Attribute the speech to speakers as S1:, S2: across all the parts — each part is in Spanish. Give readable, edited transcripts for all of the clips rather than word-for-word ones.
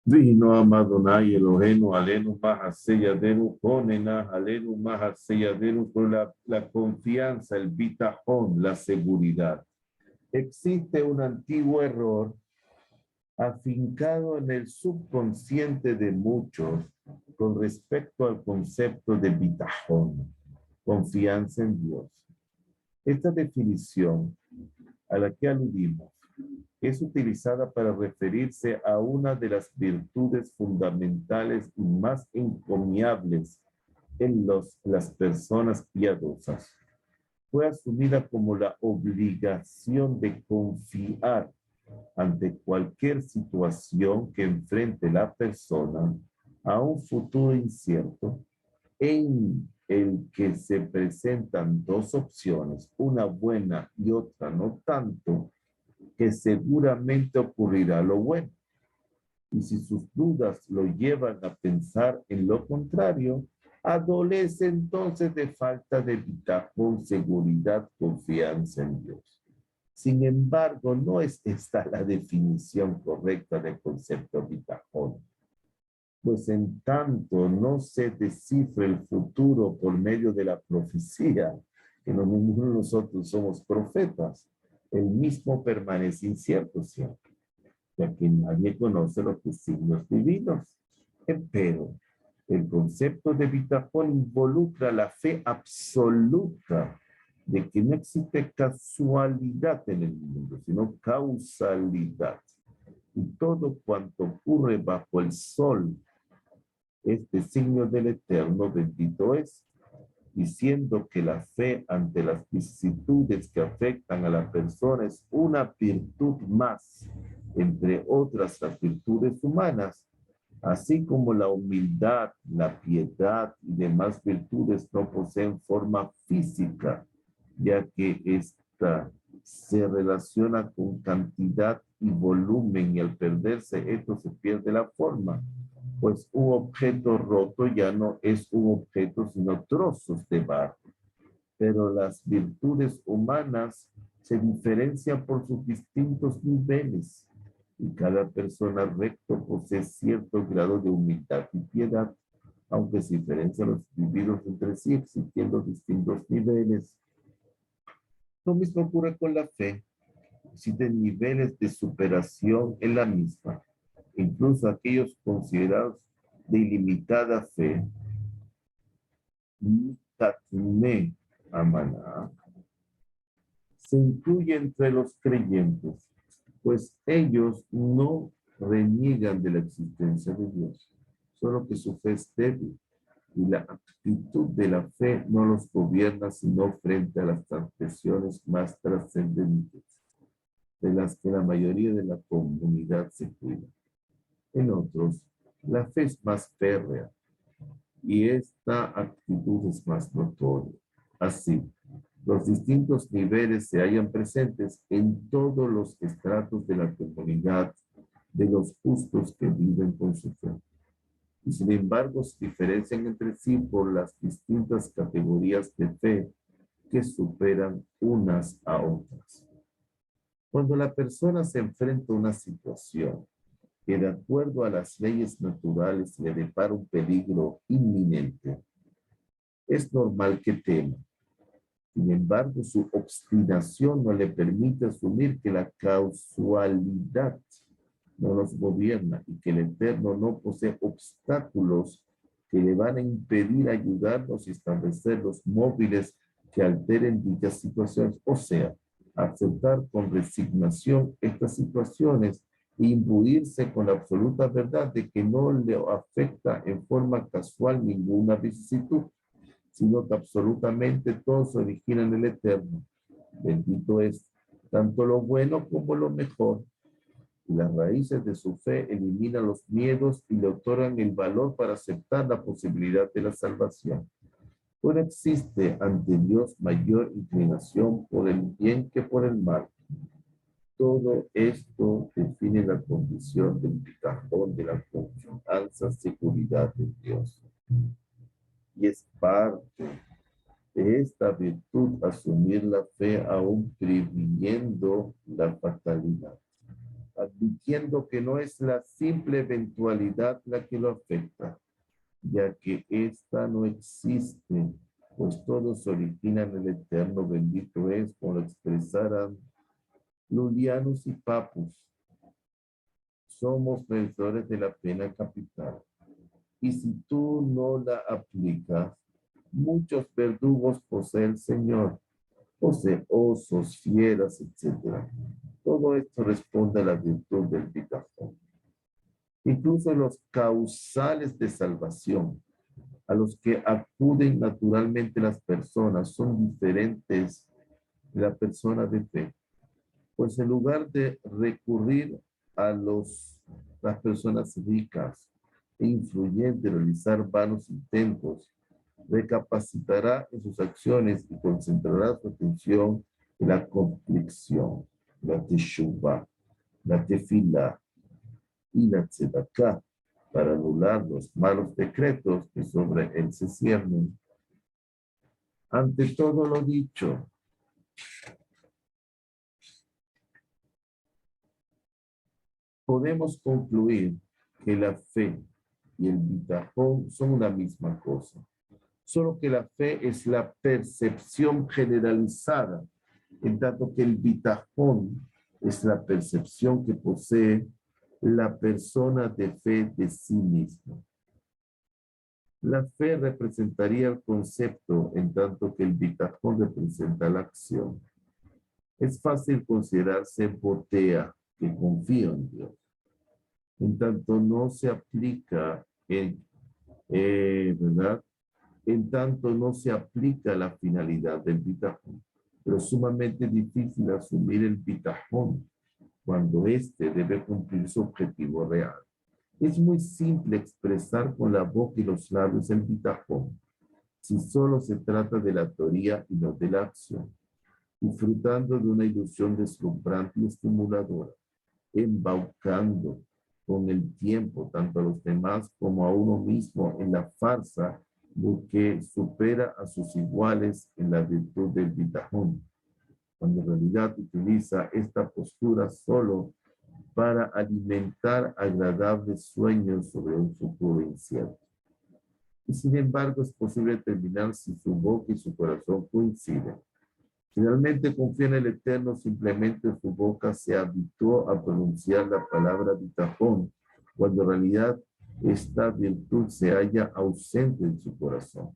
S1: Vino Amadonai Elohenu Alenu Mahaseyadenu Konena Alenu Mahaseyadenu por la confianza, el bitajón, la seguridad. Existe un antiguo error afincado en el subconsciente de muchos con respecto al concepto de bitajón, confianza en Dios. Esta definición a la que aludimos es utilizada para referirse a una de las virtudes fundamentales y más encomiables en las personas piadosas. Fue asumida como la obligación de confiar ante cualquier situación que enfrente la persona a un futuro incierto en el que se presentan dos opciones, una buena y otra no tanto, que seguramente ocurrirá lo bueno. Y si sus dudas lo llevan a pensar en lo contrario, adolece entonces de falta de bitajón, seguridad, confianza en Dios. Sin embargo, no es esta la definición correcta del concepto bitajón. Pues en tanto no se descifre el futuro por medio de la profecía, que ninguno de nosotros somos profetas, el mismo permanece incierto siempre, ya que nadie conoce los designios divinos. Pero el concepto de bitajón involucra la fe absoluta de que no existe casualidad en el mundo, sino causalidad. Y todo cuanto ocurre bajo el sol es designio del Eterno, bendito es, diciendo que la fe ante las vicisitudes que afectan a la persona es una virtud más, entre otras las virtudes humanas, así como la humildad, la piedad y demás virtudes no poseen forma física, ya que esta se relaciona con cantidad y volumen y al perderse esto se pierde la forma. Pues un objeto roto ya no es un objeto, sino trozos de barro. Pero las virtudes humanas se diferencian por sus distintos niveles y cada persona recto posee cierto grado de humildad y piedad, aunque se diferencian los individuos entre sí, existiendo distintos niveles. Lo mismo ocurre con la fe. Existen niveles de superación en la misma. Incluso aquellos considerados de ilimitada fe, Tatme Amaná, se incluye entre los creyentes, pues ellos no reniegan de la existencia de Dios, solo que su fe es débil y la actitud de la fe no los gobierna sino frente a las transgresiones más trascendentes, de las que la mayoría de la comunidad se cuida. En otros, la fe es más férrea y esta actitud es más notoria. Así, los distintos niveles se hallan presentes en todos los estratos de la comunidad de los justos que viven con su fe. Y sin embargo, se diferencian entre sí por las distintas categorías de fe que superan unas a otras. Cuando la persona se enfrenta a una situación que de acuerdo a las leyes naturales le depara un peligro inminente, es normal que tema. Sin embargo, su obstinación no le permite asumir que la causalidad no nos gobierna y que el Eterno no posee obstáculos que le van a impedir ayudarnos y establecer los móviles que alteren dichas situaciones. O sea, aceptar con resignación estas situaciones e imbuirse con la absoluta verdad de que no le afecta en forma casual ninguna vicisitud, sino que absolutamente todo se origina en el Eterno. Bendito es tanto lo bueno como lo mejor. Y las raíces de su fe eliminan los miedos y le otorgan el valor para aceptar la posibilidad de la salvación. No existe ante Dios mayor inclinación por el bien que por el mal. Todo esto define la condición del bitajón, de la confianza, seguridad de Dios. Y es parte de esta virtud asumir la fe aún previniendo la fatalidad. admitiendo que no es la simple eventualidad la que lo afecta, ya que ésta no existe, pues todo se origina en el eterno, bendito es, como lo expresaran Lulianus y Papus. Somos merecedores de la pena capital. Y si tú no la aplicas, muchos verdugos posee el Señor, posee osos, fieras, etc. Todo esto responde a la virtud del bitachón. Incluso los causales de salvación a los que acuden naturalmente las personas son diferentes de la persona de fe. Pues en lugar de recurrir a las personas ricas e influyentes, realizar vanos intentos, recapacitará en sus acciones y concentrará su atención en la conflicción, la teshuvah, la tefilá y la tzedaká, para anular los malos decretos que sobre él se ciernen. Ante todo lo dicho, podemos concluir que la fe y el bitachón son una misma cosa, solo que la fe es la percepción generalizada, en tanto que el bitachón es la percepción que posee la persona de fe de sí misma. La fe representaría el concepto, en tanto que el bitachón representa la acción. Es fácil considerarse botea, que confío en Dios. En tanto no se aplica, ¿verdad? En tanto no se aplica la finalidad del bitachón. Pero es sumamente difícil asumir el bitachón cuando éste debe cumplir su objetivo real. Es muy simple expresar con la boca y los labios el bitachón, si solo se trata de la teoría y no de la acción, disfrutando de una ilusión deslumbrante y estimuladora, embaucando con el tiempo tanto a los demás como a uno mismo en la farsa de que supera a sus iguales en la virtud del bitachón, cuando en realidad utiliza esta postura solo para alimentar agradables sueños sobre un futuro incierto. Y sin embargo es posible determinar si su boca y su corazón coinciden. Finalmente confía en el Eterno, simplemente su boca se habituó a pronunciar la palabra bitachón, cuando en realidad esta virtud se halla ausente en su corazón.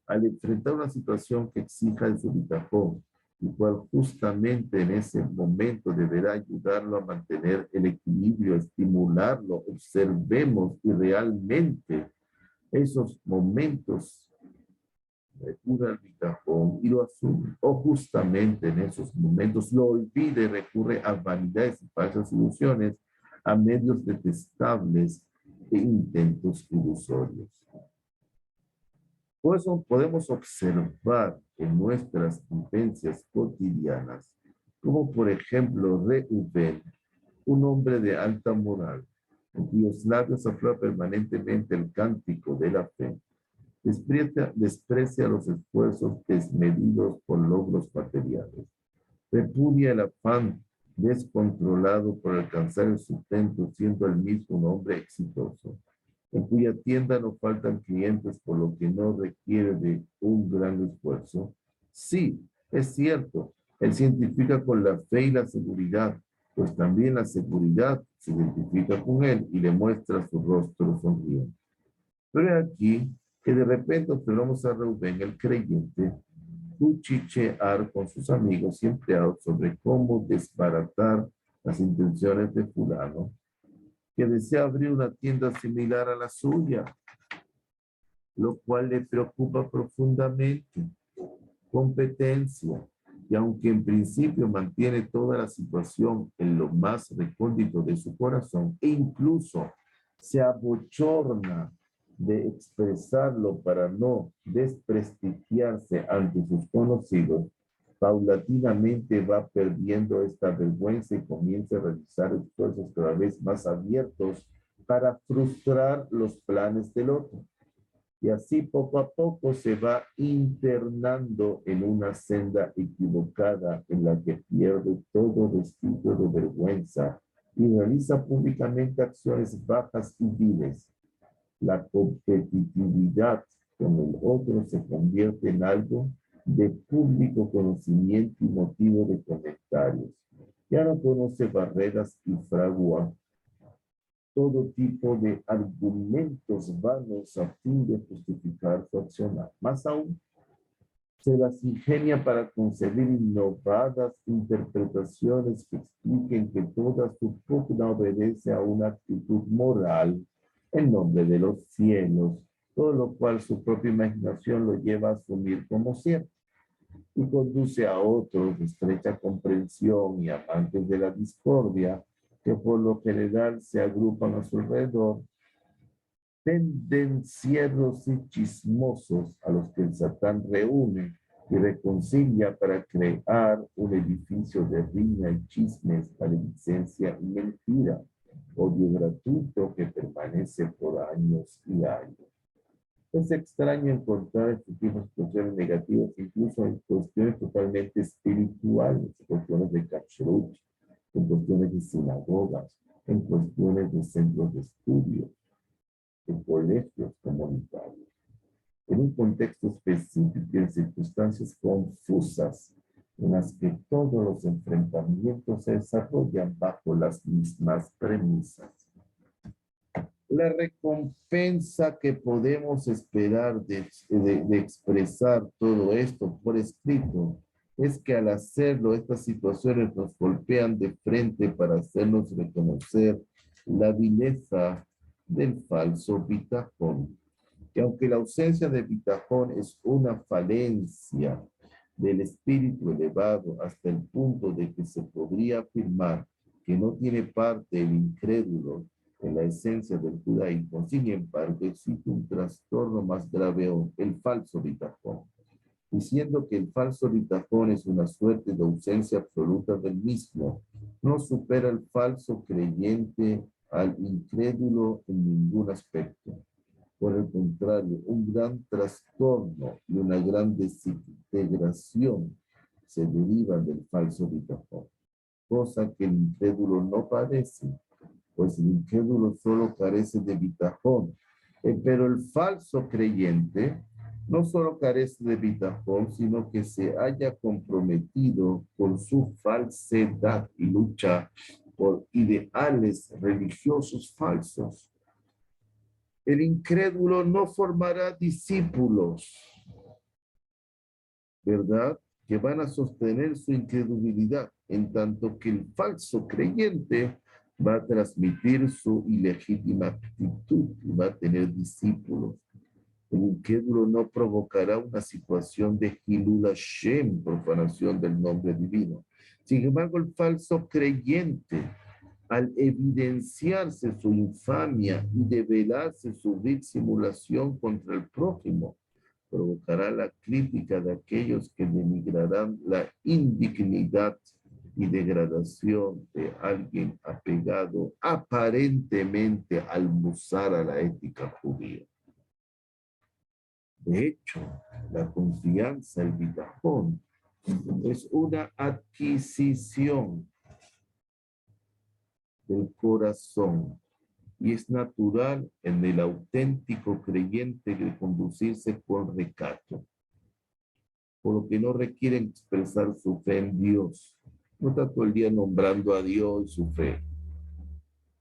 S1: Al enfrentar una situación que exija de su bitachón, el cual justamente en ese momento deberá ayudarlo a mantener el equilibrio, estimularlo, observemos y realmente esos momentos recurre al bitachón y lo asume, o justamente en esos momentos lo olvida y recurre a vanidades y falsas ilusiones, a medios detestables e intentos ilusorios. Por eso podemos observar en nuestras vivencias cotidianas, como por ejemplo Reuben, un hombre de alta moral, en cuyos labios aflora permanentemente el cántico de la fe, desprecia los esfuerzos desmedidos por logros materiales, repudia el afán descontrolado por alcanzar el sustento, siendo el mismo un hombre exitoso, en cuya tienda no faltan clientes, por lo que no requiere de un gran esfuerzo. Sí, es cierto, él se identifica con la fe y la seguridad, pues también la seguridad se identifica con él y le muestra su rostro sonriente. Pero aquí que de repente observamos a Reuben, el creyente, cuchichear con sus amigos y empleados sobre cómo desbaratar las intenciones de fulano, que desea abrir una tienda similar a la suya, lo cual le preocupa profundamente. Competencia, y aunque en principio mantiene toda la situación en lo más recóndito de su corazón, e incluso se abochorna de expresarlo para no desprestigiarse ante sus conocidos, paulatinamente va perdiendo esta vergüenza y comienza a realizar esfuerzos cada vez más abiertos para frustrar los planes del otro. Y así poco a poco se va internando en una senda equivocada en la que pierde todo vestigio de vergüenza y realiza públicamente acciones bajas y viles. La competitividad con el otro se convierte en algo de público conocimiento y motivo de comentarios. Ya no conoce barreras y fragua todo tipo de argumentos vanos a fin de justificar su accionar. Más aún, se las ingenia para concebir innovadas interpretaciones que expliquen que toda su pugna obedece a una actitud moral en nombre de los cielos, todo lo cual su propia imaginación lo lleva a asumir como cierto y conduce a otros de estrecha comprensión y amantes de la discordia que por lo general se agrupan a su alrededor, tendencieros y chismosos a los que el Satán reúne y reconcilia para crear un edificio de riña y chismes, maledicencia y mentira, odio gratuito que permanece por años y años. Es extraño encontrar este tipo de expresiones negativas, incluso en cuestiones totalmente espirituales, en cuestiones de kashrut, en cuestiones de sinagogas, en cuestiones de centros de estudio, en colegios comunitarios, en un contexto específico y en circunstancias confusas en las que todos los enfrentamientos se desarrollan bajo las mismas premisas. La recompensa que podemos esperar de expresar todo esto por escrito es que al hacerlo, estas situaciones nos golpean de frente para hacernos reconocer la vileza del falso bitajón. Que aunque la ausencia de bitajón es una falencia del espíritu elevado hasta el punto de que se podría afirmar que no tiene parte el incrédulo en la esencia del judaísmo, sin embargo, existe un trastorno más grave aún, el falso bitajón, diciendo que el falso bitajón es una suerte de ausencia absoluta del mismo. No supera el falso creyente al incrédulo en ningún aspecto. Por el contrario, un gran trastorno y una gran desintegración se derivan del falso bitajón, cosa que el incrédulo no padece, pues el incrédulo solo carece de bitajón. Pero el falso creyente no solo carece de bitajón, sino que se haya comprometido con su falsedad y lucha por ideales religiosos falsos. El incrédulo no formará discípulos, ¿verdad?, que van a sostener su incredulidad, en tanto que el falso creyente va a transmitir su ilegítima actitud y va a tener discípulos. El incrédulo no provocará una situación de Hilul Hashem, profanación del nombre divino. Sin embargo, el falso creyente, al evidenciarse su infamia y develarse su vil simulación contra el prójimo, provocará la crítica de aquellos que denigrarán la indignidad y degradación de alguien apegado aparentemente al musar, a la ética judía. De hecho, la confianza, el bitajón, es una adquisición del corazón y es natural en el auténtico creyente de conducirse con recato, por lo que no requieren expresar su fe en Dios. No está todo el día nombrando a Dios y su fe.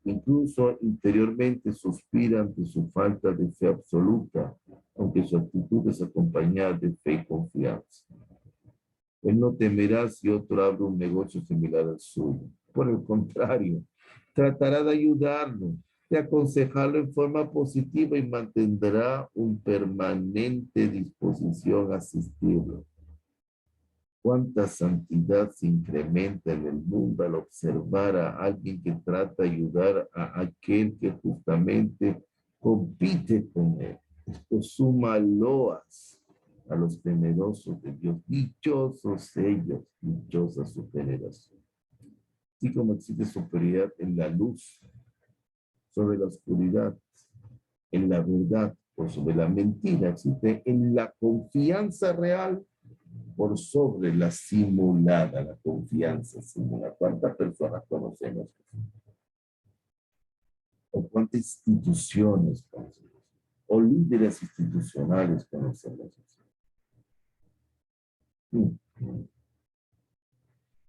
S1: Incluso interiormente suspira ante su falta de fe absoluta, aunque su actitud es acompañada de fe y confianza. Él no temerá si otro abre un negocio similar al suyo. Por el contrario, tratará de ayudarlo, de aconsejarlo en forma positiva y mantendrá una permanente disposición a asistirlo. Cuánta santidad se incrementa en el mundo al observar a alguien que trata de ayudar a aquel que justamente compite con él. Esto suma loas a los temerosos de Dios. Dichosos ellos, dichosa su generación. Así como existe superioridad en la luz sobre la oscuridad, en la verdad o sobre la mentira, existe en la confianza real por sobre la simulada, la confianza simulada. ¿Cuántas personas conocemos? cuántas instituciones conocemos, o líderes institucionales conocemos.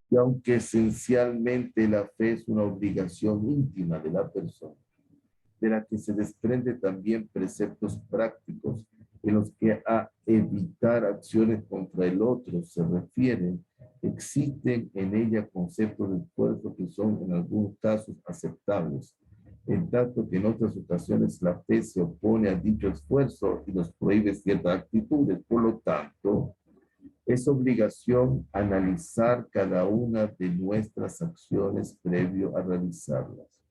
S1: Y aunque esencialmente la fe es una obligación íntima de la persona, de la que se desprende también preceptos prácticos en los que a evitar acciones contra el otro se refieren, existen en ella conceptos de esfuerzo que son en algunos casos aceptables, en tanto que en otras ocasiones la fe se opone a dicho esfuerzo y nos prohíbe ciertas actitudes. Por lo tanto, es obligación analizar cada una de nuestras acciones previo a realizarlas,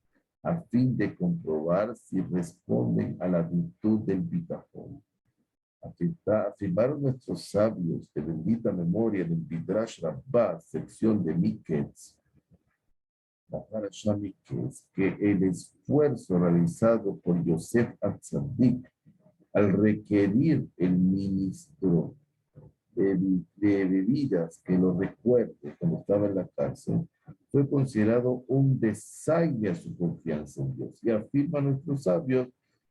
S1: a fin de comprobar si responden a la virtud del bitajón. Afirmaron nuestros sabios de bendita memoria del Midrash Rabbah, sección de Miketz, la Parashá Miketz, que el esfuerzo realizado por Yosef Atzadik al requerir el ministro de bebidas que lo recuerde cuando estaba en la cárcel, fue considerado un desaire a su confianza en Dios. Y afirman nuestros sabios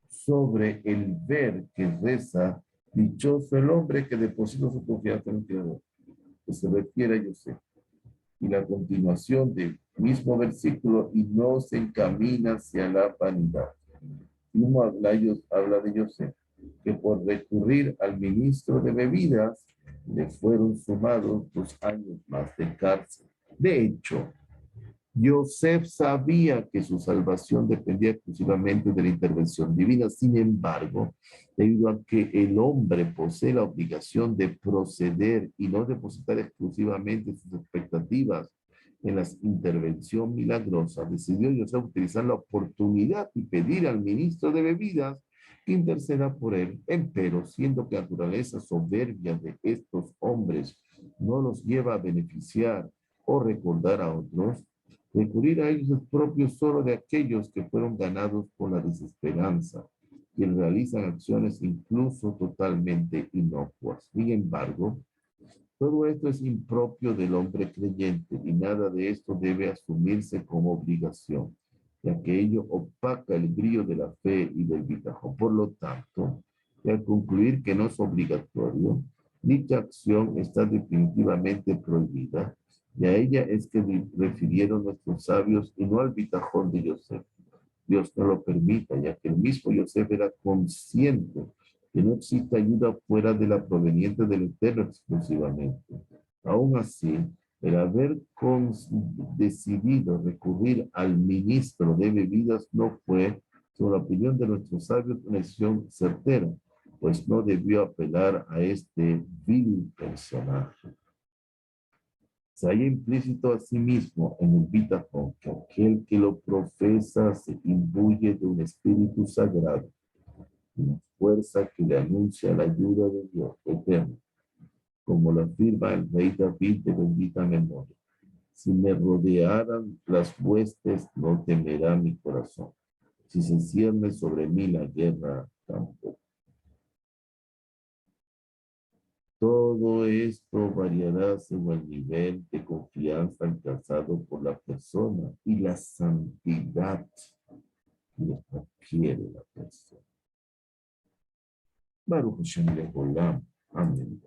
S1: sobre el ver que reza, dichoso el hombre que deposita su confianza en el Creador, que se refiere a Yosef. Y la continuación del mismo versículo, y no se encamina hacia la vanidad. Y uno habla de Yosef, que por recurrir al ministro de bebidas, le fueron sumados 2 años más de cárcel. De hecho, Yosef sabía que su salvación dependía exclusivamente de la intervención divina. Sin embargo, debido a que el hombre posee la obligación de proceder y no depositar exclusivamente sus expectativas en la intervención milagrosa, decidió Yosef utilizar la oportunidad y pedir al ministro de bebidas que interceda por él. Empero, siendo que la naturaleza soberbia de estos hombres no los lleva a beneficiar o recordar a otros, recurrir a ellos es propio solo de aquellos que fueron ganados por la desesperanza, que realizan acciones incluso totalmente inocuas. Sin embargo, todo esto es impropio del hombre creyente y nada de esto debe asumirse como obligación, ya que ello opaca el brillo de la fe y del bitajón. Por lo tanto, y al concluir que no es obligatorio, dicha acción está definitivamente prohibida, y a ella es que refirieron nuestros sabios y no al bitajón de Yosef. Dios no lo permita, ya que el mismo Yosef era consciente que no existe ayuda fuera de la proveniente del Eterno exclusivamente. Aún así, el haber decidido recurrir al ministro de bebidas no fue, según la opinión de nuestros sabios, una decisión certera, pues no debió apelar a este vil personaje. Se halla implícito a sí mismo en el bitajón que aquel que lo profesa se imbuye de un espíritu sagrado, una fuerza que le anuncia la ayuda de Dios eterno, como lo afirma el rey David de bendita memoria. Si me rodearan las huestes, no temerá mi corazón. Si se cierne sobre mí la guerra, tampoco. Todo esto variará según el nivel de confianza alcanzado por la persona y la santidad que adquiere la persona. Baruch Hashem Leolam. Amén.